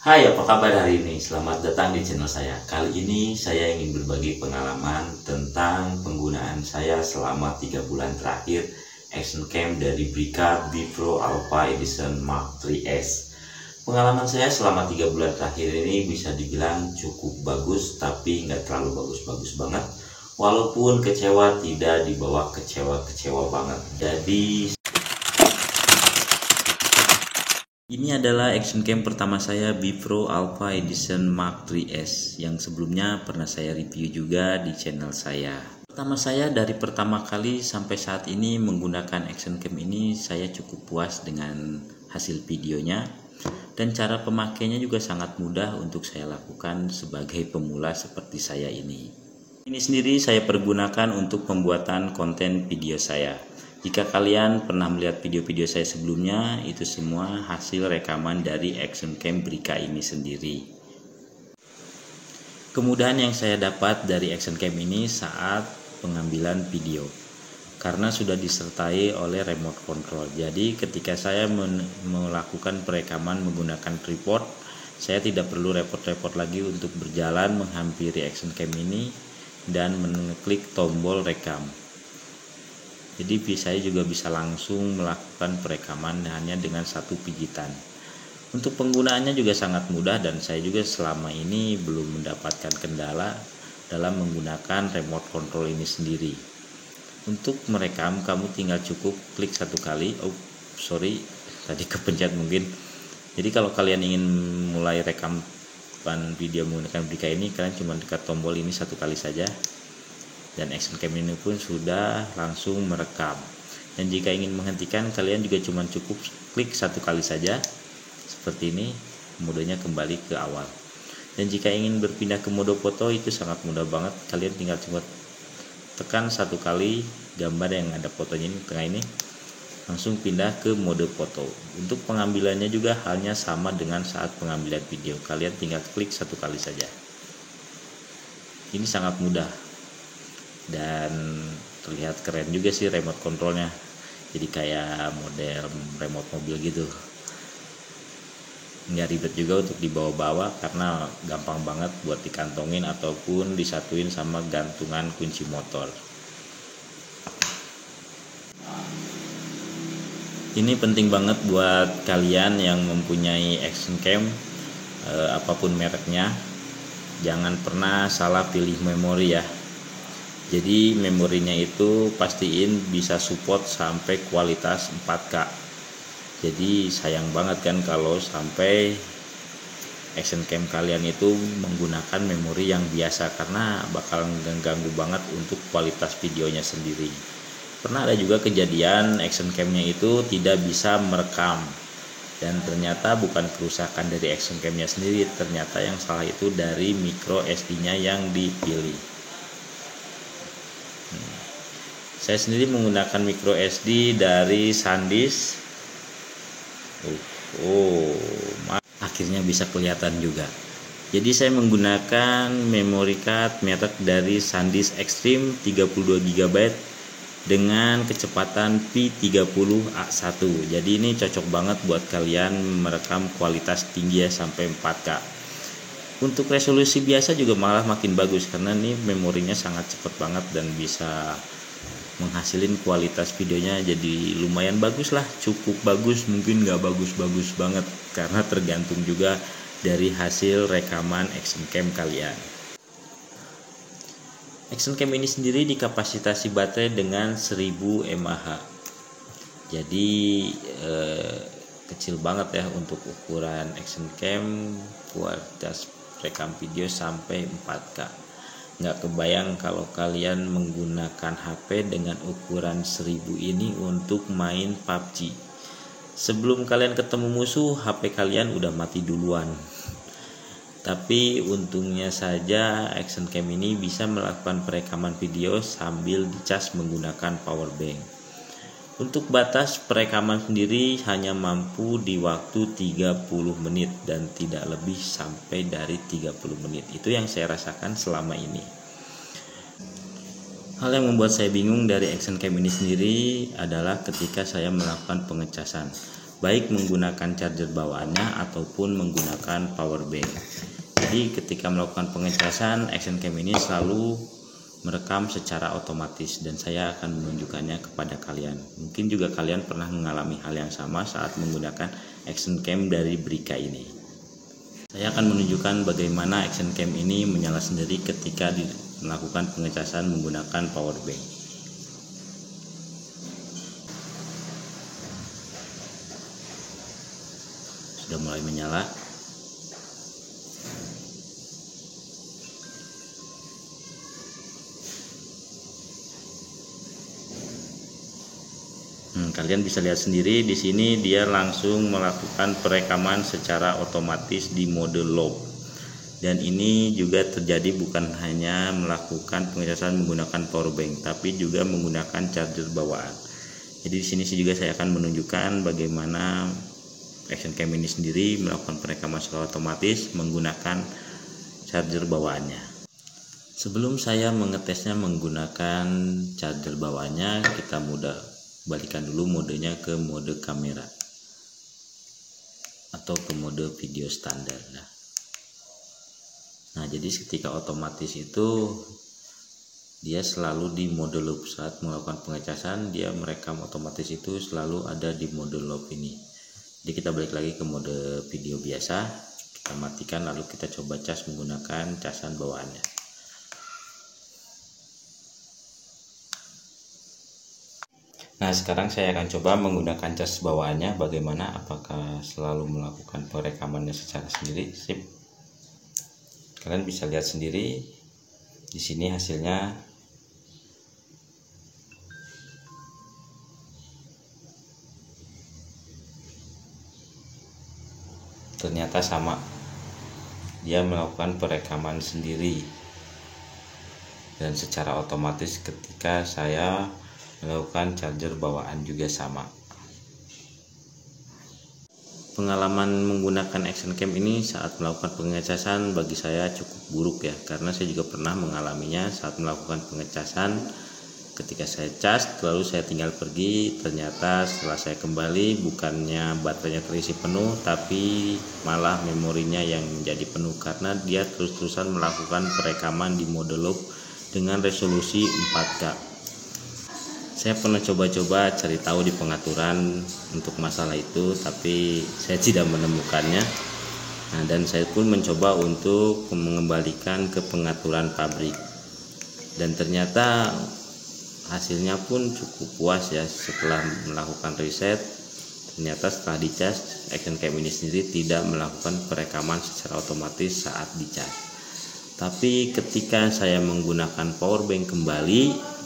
Hai, apa kabar hari ini? Selamat datang di channel saya. Kali ini saya ingin berbagi pengalaman tentang penggunaan saya selama 3 bulan terakhir Action Cam dari Brica B-Pro Alpha Edition Mark III-S. Pengalaman saya selama 3 bulan terakhir ini bisa dibilang cukup bagus, tapi nggak terlalu bagus-bagus banget. Walaupun kecewa, tidak di bawah kecewa-kecewa banget. Jadi ini adalah action cam pertama saya, B-Pro Alpha Edition Mark III-S, yang sebelumnya pernah saya review juga di channel saya. Dari pertama kali sampai saat ini menggunakan action cam ini, saya cukup puas dengan hasil videonya, dan cara pemakainya juga sangat mudah untuk saya lakukan sebagai pemula seperti saya ini. Ini sendiri saya pergunakan untuk pembuatan konten video saya. Jika kalian pernah melihat video-video saya sebelumnya, itu semua hasil rekaman dari action cam Brica ini sendiri. Kemudahan yang saya dapat dari action cam ini saat pengambilan video, karena sudah disertai oleh remote control. Jadi ketika saya melakukan perekaman menggunakan tripod, saya tidak perlu repot-repot lagi untuk berjalan menghampiri action cam ini dan mengklik tombol rekam. Jadi saya juga bisa langsung melakukan perekaman hanya dengan satu pijitan. Untuk penggunaannya juga sangat mudah, dan saya juga selama ini belum mendapatkan kendala dalam menggunakan remote control ini sendiri. Untuk merekam, kamu tinggal cukup klik satu kali. Tadi kepencet mungkin. Jadi kalau kalian ingin mulai rekam video menggunakan Brica ini, kalian cuma tekan tombol ini satu kali saja, dan action cam ini pun sudah langsung merekam. Dan jika ingin menghentikan, kalian juga cuma cukup klik satu kali saja seperti ini, modenya kembali ke awal. Dan jika ingin berpindah ke mode foto, itu sangat mudah banget. Kalian tinggal cuma tekan satu kali gambar yang ada fotonya ini, tengah ini, langsung pindah ke mode foto. Untuk pengambilannya juga halnya sama dengan saat pengambilan video, kalian tinggal klik satu kali saja. Ini sangat mudah dan terlihat keren juga sih remote controlnya, jadi kayak model remote mobil gitu. Nggak ribet juga untuk dibawa-bawa, karena gampang banget buat dikantongin ataupun disatuin sama gantungan kunci motor. Ini penting banget buat kalian yang mempunyai action cam, apapun mereknya, jangan pernah salah pilih memori ya. Jadi memorinya itu pastiin bisa support sampai kualitas 4K. Jadi sayang banget kan kalau sampai action cam kalian itu menggunakan memori yang biasa, karena bakal mengganggu banget untuk kualitas videonya sendiri. Pernah ada juga kejadian action camnya itu tidak bisa merekam, dan ternyata bukan kerusakan dari action camnya sendiri, ternyata yang salah itu dari micro SD-nya yang dipilih. Saya sendiri menggunakan micro SD dari SanDisk. Akhirnya bisa kelihatan juga. Jadi saya menggunakan memory card merek dari SanDisk Extreme 32 GB dengan kecepatan P30A1. Jadi ini cocok banget buat kalian merekam kualitas tinggi ya, sampai 4K. Untuk resolusi biasa juga malah makin bagus, karena ini memorinya sangat cepat banget dan bisa menghasilin kualitas videonya jadi lumayan bagus lah, cukup bagus, mungkin nggak bagus-bagus banget, karena tergantung juga dari hasil rekaman action cam kalian. Action cam ini sendiri dikapasitasi baterai dengan 1000 mAh, jadi kecil banget ya untuk ukuran action cam, kualitas rekam video sampai 4K. Nggak kebayang kalau kalian menggunakan HP dengan ukuran 1000 ini untuk main PUBG. Sebelum kalian ketemu musuh, HP kalian udah mati duluan. Tapi untungnya saja action cam ini bisa melakukan perekaman video sambil dicas menggunakan power bank. Untuk batas perekaman sendiri hanya mampu di waktu 30 menit dan tidak lebih sampai dari 30 menit. Itu yang saya rasakan selama ini. Hal yang membuat saya bingung dari action cam ini sendiri adalah ketika saya melakukan pengecasan. baik menggunakan charger bawaannya ataupun menggunakan power bank. Jadi ketika melakukan pengecasan, action cam ini selalu merekam secara otomatis dan saya akan menunjukkannya kepada kalian. Mungkin juga kalian pernah mengalami hal yang sama saat menggunakan action cam dari Brika ini. Saya akan menunjukkan bagaimana action cam ini menyala sendiri ketika melakukan pengecasan menggunakan power bank. Sudah mulai menyala. Kalian bisa lihat sendiri di sini dia langsung melakukan perekaman secara otomatis di mode low. Dan ini juga terjadi bukan hanya melakukan pengecasan menggunakan power bank, tapi juga menggunakan charger bawaan. Jadi di sini juga saya akan menunjukkan bagaimana action cam ini sendiri melakukan perekaman secara otomatis menggunakan charger bawaannya. Sebelum saya mengetesnya menggunakan charger bawaannya, kita balikan dulu modenya ke mode kamera atau ke mode video standar. Nah, jadi ketika otomatis itu dia selalu di mode loop. Saat melakukan pengecasan, dia merekam otomatis itu selalu ada di mode loop ini. Jadi kita balik lagi ke mode video biasa, kita matikan lalu kita coba cas menggunakan casan bawaannya. Nah, sekarang saya akan coba menggunakan cas bawaannya bagaimana, apakah selalu melakukan perekamannya secara sendiri. Sip. Kalian bisa lihat sendiri di sini hasilnya. Ternyata sama. Dia melakukan perekaman sendiri. Dan secara otomatis ketika saya melakukan charger bawaan juga sama. Pengalaman menggunakan action cam ini saat melakukan pengecasan bagi saya cukup buruk ya, karena saya juga pernah mengalaminya saat melakukan pengecasan. Ketika saya cas lalu saya tinggal pergi, ternyata setelah saya kembali bukannya baterainya terisi penuh, tapi malah memorinya yang menjadi penuh karena dia terus-terusan melakukan perekaman di mode loop dengan resolusi 4K. Saya pernah coba-coba cari tahu di pengaturan untuk masalah itu, tapi saya tidak menemukannya. Nah, dan saya pun mencoba untuk mengembalikan ke pengaturan pabrik. Dan ternyata hasilnya pun cukup puas ya. Setelah melakukan riset, ternyata setelah dicas, action cam ini sendiri tidak melakukan perekaman secara otomatis saat dicas. Tapi ketika saya menggunakan power bank kembali,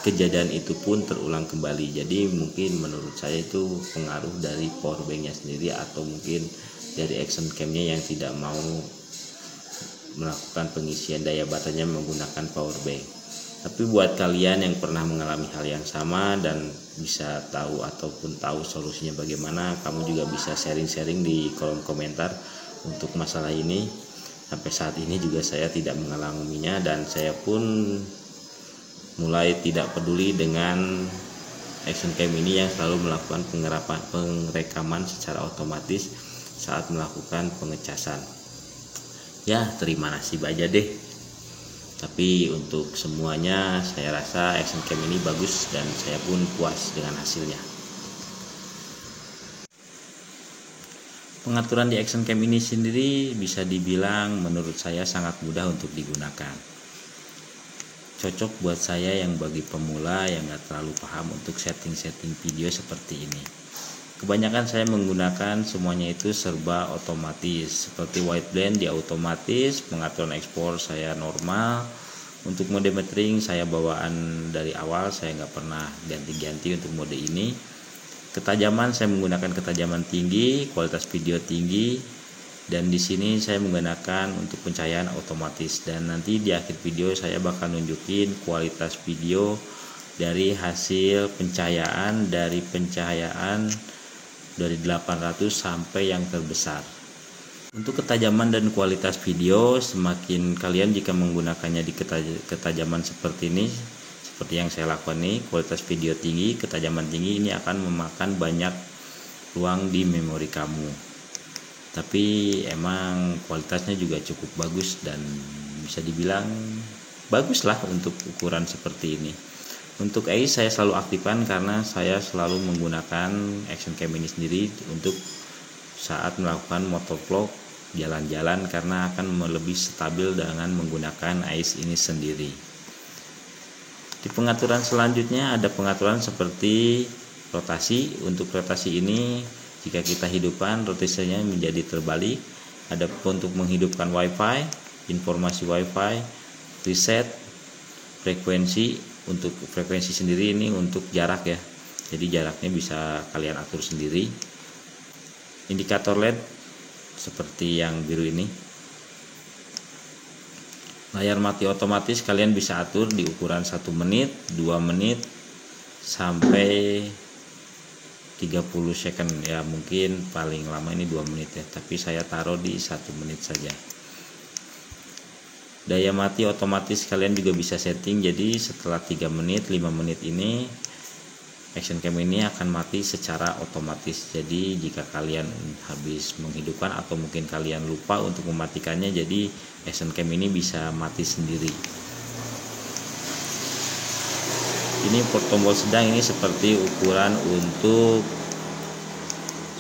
kejadian itu pun terulang kembali. Jadi mungkin menurut saya itu pengaruh dari power banknya sendiri atau mungkin dari action camnya yang tidak mau melakukan pengisian daya baterainya menggunakan power bank. Tapi buat kalian yang pernah mengalami hal yang sama dan bisa tahu ataupun tahu solusinya bagaimana, kamu juga bisa sharing-sharing di kolom komentar untuk masalah ini. Sampai saat ini juga saya tidak mengalaminya dan saya pun mulai tidak peduli dengan action cam ini yang selalu melakukan pengrekaman secara otomatis saat melakukan pengecasan. Ya, terima nasib aja deh. Tapi untuk semuanya saya rasa action cam ini bagus dan saya pun puas dengan hasilnya. Pengaturan di action cam ini sendiri bisa dibilang menurut saya sangat mudah untuk digunakan. Cocok buat saya yang bagi pemula yang gak terlalu paham untuk setting-setting video seperti ini. Kebanyakan saya menggunakan semuanya itu serba otomatis, seperti white blend dia otomatis, pengaturan ekspor saya normal. Untuk mode metering saya bawaan dari awal, saya nggak pernah ganti-ganti untuk mode ini. Ketajaman saya menggunakan ketajaman tinggi, kualitas video tinggi. Dan di sini saya menggunakan untuk pencahayaan otomatis, dan nanti di akhir video saya bakal nunjukin kualitas video dari hasil pencahayaan dari 800 sampai yang terbesar. Untuk ketajaman dan kualitas video, semakin kalian jika menggunakannya di ketajaman seperti ini, seperti yang saya lakukan nih, kualitas video tinggi, ketajaman tinggi, ini akan memakan banyak ruang di memori kamu. Tapi emang kualitasnya juga cukup bagus dan bisa dibilang bagus lah untuk ukuran seperti ini. Untuk ACE saya selalu aktifkan karena saya selalu menggunakan action cam ini sendiri untuk saat melakukan motovlog jalan-jalan, karena akan lebih stabil dengan menggunakan ACE ini sendiri. Di pengaturan selanjutnya ada pengaturan seperti rotasi. Untuk rotasi ini jika kita hidupkan, rotasinya menjadi terbalik. Ada untuk menghidupkan WiFi, informasi WiFi, reset, frekuensi. Untuk frekuensi sendiri ini untuk jarak ya, jadi jaraknya bisa kalian atur sendiri. Indikator LED seperti yang biru ini. Layar mati otomatis kalian bisa atur di ukuran 1 menit, 2 menit, sampai 30 second ya, mungkin paling lama ini 2 menit ya, tapi saya taruh di 1 menit saja. Daya mati otomatis kalian juga bisa setting, jadi setelah 3 menit 5 menit ini action cam ini akan mati secara otomatis. Jadi jika kalian habis menghidupkan atau mungkin kalian lupa untuk mematikannya, jadi action cam ini bisa mati sendiri. Ini tombol sedang, ini seperti ukuran untuk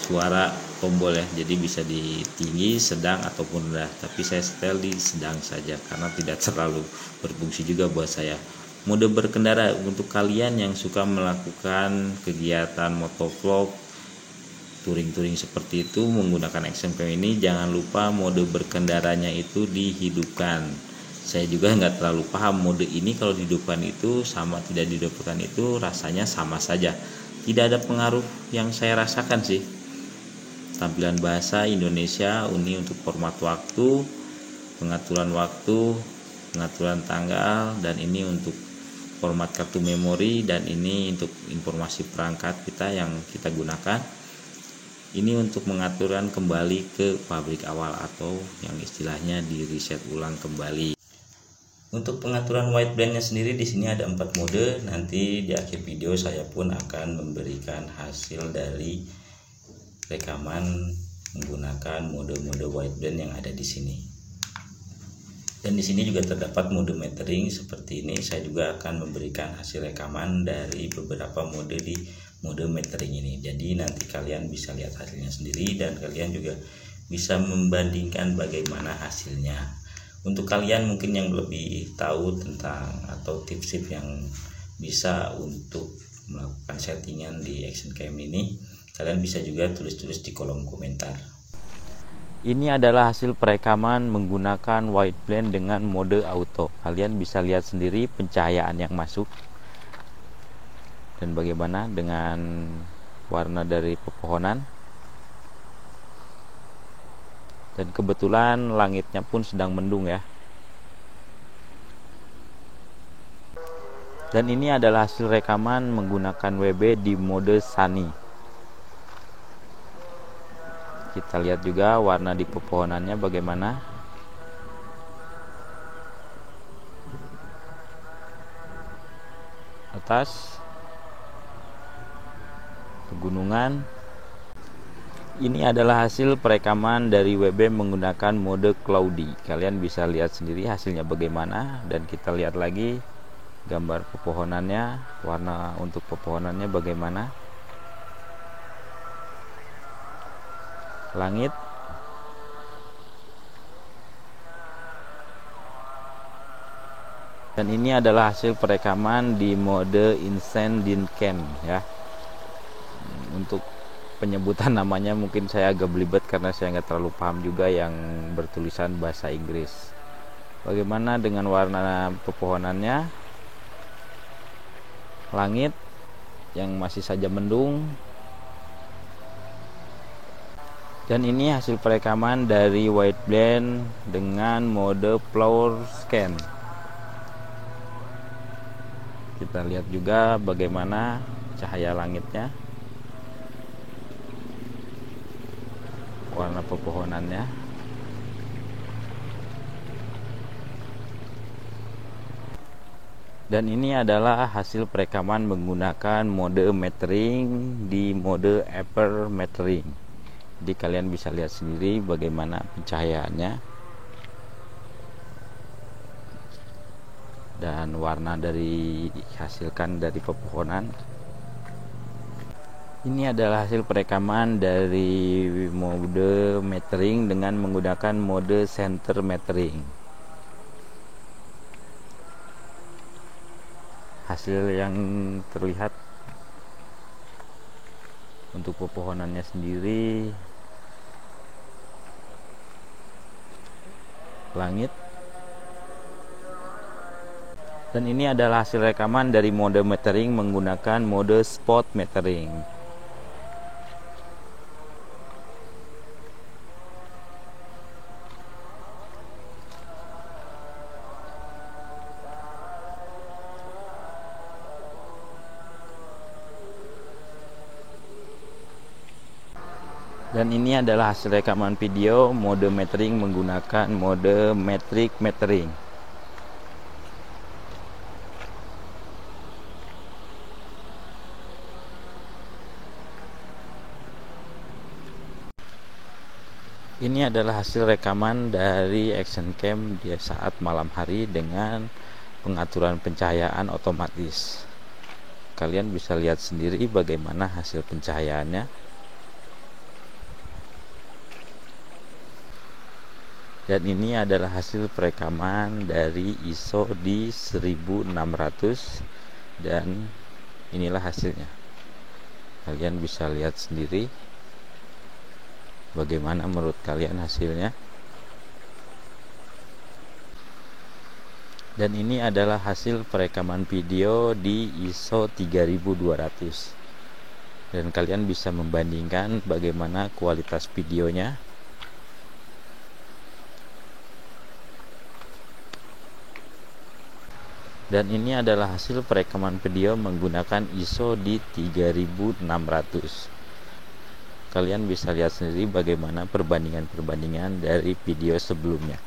suara tombol ya, jadi bisa di tinggi, sedang ataupun rendah, tapi saya setel di sedang saja karena tidak terlalu berfungsi juga buat saya. Mode berkendara untuk kalian yang suka melakukan kegiatan motovlog, touring seperti itu menggunakan action cam ini, jangan lupa mode berkendaranya itu dihidupkan. Saya juga nggak terlalu paham mode ini, kalau dihidupkan itu sama tidak dihidupkan itu rasanya sama saja, tidak ada pengaruh yang saya rasakan sih. Tampilan bahasa Indonesia, ini untuk format waktu, pengaturan waktu, pengaturan tanggal, dan ini untuk format kartu memori, dan ini untuk informasi perangkat kita yang kita gunakan. Ini untuk pengaturan kembali ke pabrik awal atau yang istilahnya di reset ulang kembali. Untuk pengaturan white blendnya sendiri di sini ada 4 mode. Nanti di akhir video saya pun akan memberikan hasil dari rekaman menggunakan mode-mode white blend yang ada di sini. Dan di sini juga terdapat mode metering seperti ini. Saya juga akan memberikan hasil rekaman dari beberapa mode di mode metering ini. Jadi nanti kalian bisa lihat hasilnya sendiri dan kalian juga bisa membandingkan bagaimana hasilnya. Untuk kalian mungkin yang lebih tahu tentang atau tips-tips yang bisa untuk melakukan settingan di action cam ini, kalian bisa juga tulis-tulis di kolom komentar. Ini adalah hasil perekaman menggunakan white blend dengan mode auto. Kalian bisa lihat sendiri pencahayaan yang masuk dan bagaimana dengan warna dari pepohonan. Dan kebetulan langitnya pun sedang mendung ya. Dan ini adalah hasil rekaman menggunakan WB di mode sunny. Kita lihat juga warna di pepohonannya bagaimana. Atas, pegunungan. Ini adalah hasil perekaman dari WB menggunakan mode cloudy. Kalian bisa lihat sendiri hasilnya bagaimana, dan kita lihat lagi gambar pepohonannya, warna untuk pepohonannya bagaimana. Langit, dan ini adalah hasil perekaman di mode Instant Dyncan ya. Untuk penyebutan namanya mungkin saya agak belibet karena saya nggak terlalu paham juga yang bertulisan bahasa Inggris. Bagaimana dengan warna pepohonannya, langit yang masih saja mendung. Dan ini hasil perekaman dari white blend dengan mode floor scan. Kita lihat juga bagaimana cahaya langitnya, warna pepohonannya. Dan ini adalah hasil perekaman menggunakan mode metering di mode upper metering. Jadi kalian bisa lihat sendiri bagaimana pencahayaannya dan warna dari dihasilkan dari pepohonan. Ini adalah hasil perekaman dari mode metering dengan menggunakan mode center metering. Hasil yang terlihat untuk pepohonannya sendiri, langit. Dan ini adalah hasil rekaman dari mode metering menggunakan mode spot metering. Dan ini adalah hasil rekaman video mode metering menggunakan mode metric metering. Ini adalah hasil rekaman dari action cam di saat malam hari dengan pengaturan pencahayaan otomatis. Kalian bisa lihat sendiri bagaimana hasil pencahayaannya. Dan ini adalah hasil perekaman dari ISO di 1600 dan inilah hasilnya. Kalian bisa lihat sendiri bagaimana menurut kalian hasilnya. Dan ini adalah hasil perekaman video di ISO 3200. Dan kalian bisa membandingkan bagaimana kualitas videonya. Dan ini adalah hasil perekaman video menggunakan ISO di 3600. Kalian bisa lihat sendiri bagaimana perbandingan-perbandingan dari video sebelumnya.